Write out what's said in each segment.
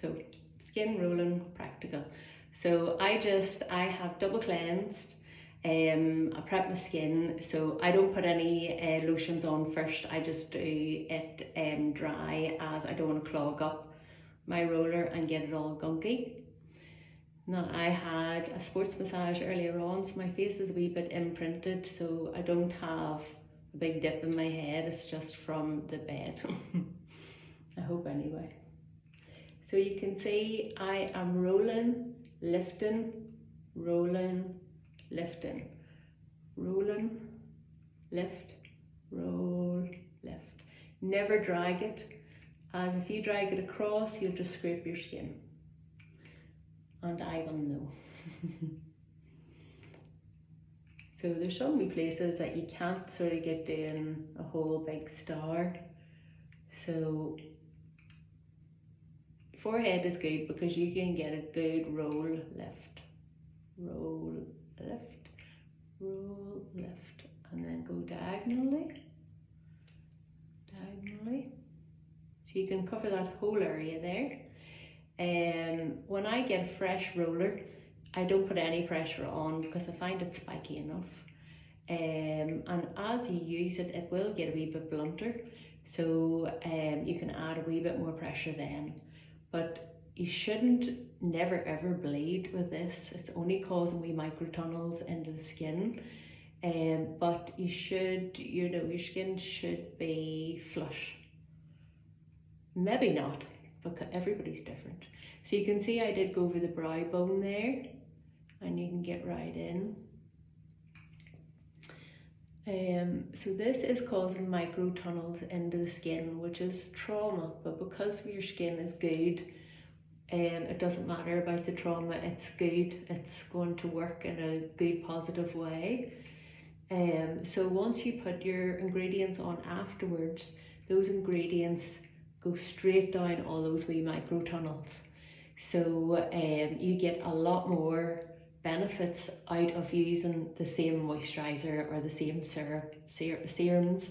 So skin rolling practical. So I have double cleansed. I prep my skin, so I don't put any lotions on first. I just do it dry, as I don't want to clog up my roller and get it all gunky. Now, I had a sports massage earlier on, so my face is a wee bit imprinted, so I don't have a big dip in my head. It's just from the bed. I hope anyway. So you can see I am rolling, lifting, rolling, lifting, rolling, lift, roll, lift. Never drag it, as if you drag it across, you'll just scrape your skin. And I will know. So there's so many places that you can't sort of get doing a whole big star. So forehead is good because you can get a good roll, lift, roll, lift, roll, lift, and then go diagonally, diagonally. So you can cover that whole area there. When I get a fresh roller, I don't put any pressure on because I find it spiky enough. And as you use it, it will get a wee bit blunter. So you can add a wee bit more pressure then. But you shouldn't never ever bleed with this. It's only causing wee microtunnels into the skin. But you should, your skin should be flush. Maybe not, because everybody's different. So you can see I did go over the brow bone there, and you can get right in. So this is causing microtunnels into the skin, which is trauma, but because your skin is good, it doesn't matter about the trauma, it's good, it's going to work in a good positive way. So once you put your ingredients on afterwards, those ingredients go straight down all those wee microtunnels. So you get a lot more benefits out of using the same moisturiser or the same serums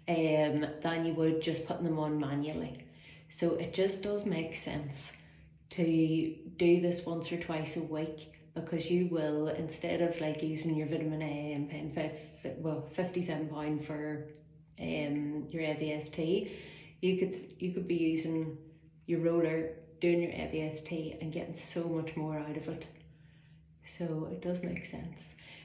than you would just putting them on manually. So it just does make sense to do this once or twice a week, because you will, instead of like using your vitamin A and paying £57 for your AVST, you could be using your roller, doing your AVST and getting so much more out of it. So it does make sense.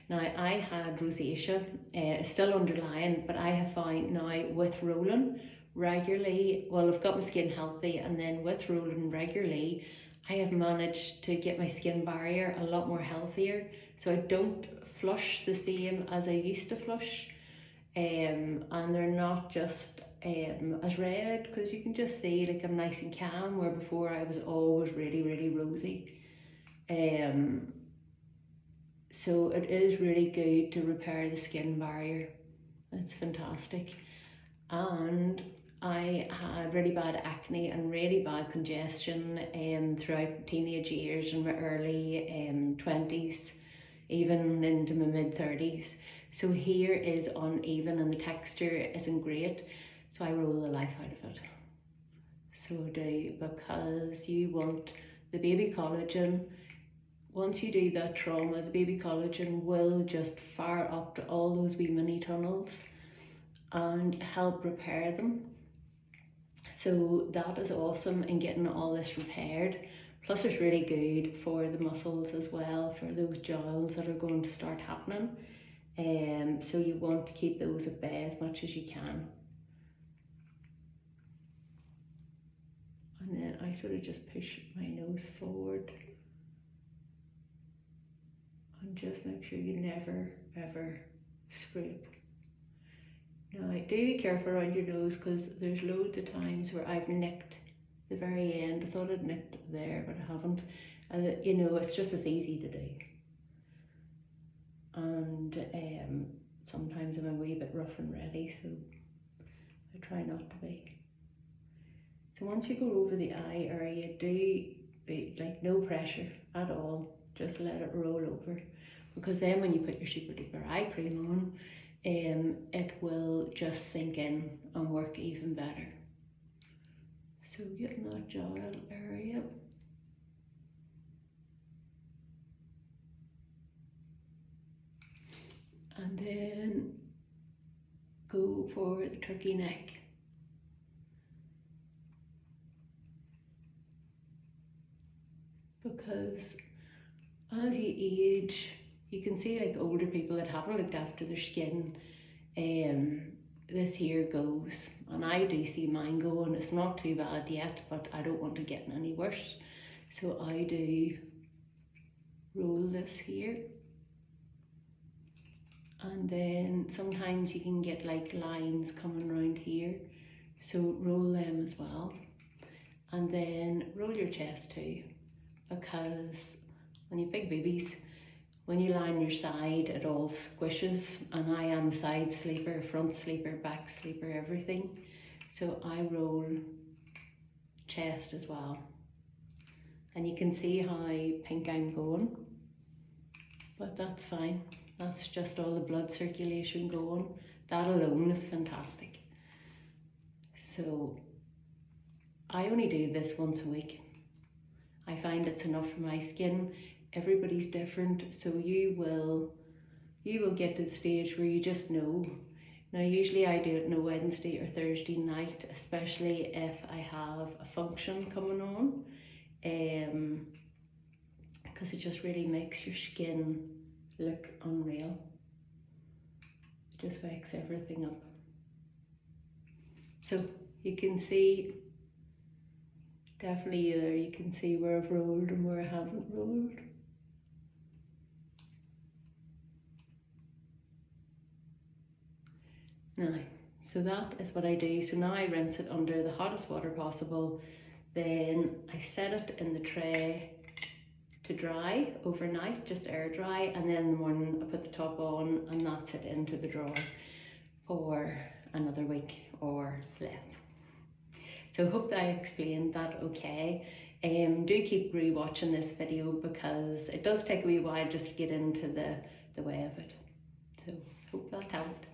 Now, I had rosacea, still underlying, but I have found now with rolling regularly, well, I've got my skin healthy, and then with rolling regularly, I have managed to get my skin barrier a lot more healthier. So I don't flush the same as I used to flush, and they're not just as red, because you can just see like I'm nice and calm, where before I was always really, really rosy. So it is really good to repair the skin barrier. It's fantastic. And I had really bad acne and really bad congestion throughout teenage years and my early 20s, even into my mid 30s. So here is uneven and the texture isn't great. So I roll the life out of it. So I do, because you want the baby collagen. Once you do that trauma, the baby collagen will just fire up to all those wee mini tunnels and help repair them. So that is awesome in getting all this repaired. Plus it's really good for the muscles as well, for those jowls that are going to start happening. So you want to keep those at bay as much as you can. And then I sort of just push my nose forward. And just make sure you never ever scrape. Now do be careful around your nose, because there's loads of times where I've nicked the very end. I thought I'd nicked there, but I haven't. It's just as easy to do. And sometimes I'm a wee bit rough and ready, so I try not to be. So once you go over the eye area, like no pressure at all, just let it roll over, because then when you put your super duper eye cream on, it will just sink in and work even better. So getting that jowl area. And then go for the turkey neck. Because as you age, you can see like older people that haven't looked after their skin, this here goes, and I do see mine going. It's not too bad yet, but I don't want to get any worse. So I do roll this here. And then sometimes you can get like lines coming around here, so roll them as well. And then roll your chest too, because when you have big babies, when you lie on your side, it all squishes, and I am side sleeper, front sleeper, back sleeper, everything. So I roll chest as well. And you can see how pink I'm going, but that's fine. That's just all the blood circulation going. That alone is fantastic. So I only do this once a week. I find it's enough for my skin. Everybody's different, so you will get to the stage where you just know. Now usually I do it on a Wednesday or Thursday night, especially if I have a function coming on, because it just really makes your skin look unreal. It just wakes everything up. So you can see, definitely there you can see where I've rolled and where I haven't rolled. Now, so that is what I do. So now I rinse it under the hottest water possible. Then I set it in the tray to dry overnight, just air dry, and then in the morning I put the top on, and that's it into the drawer for another week or less. So I hope that I explained that okay. Do keep rewatching this video, because it does take a wee while just to get into the way of it. So hope that helped.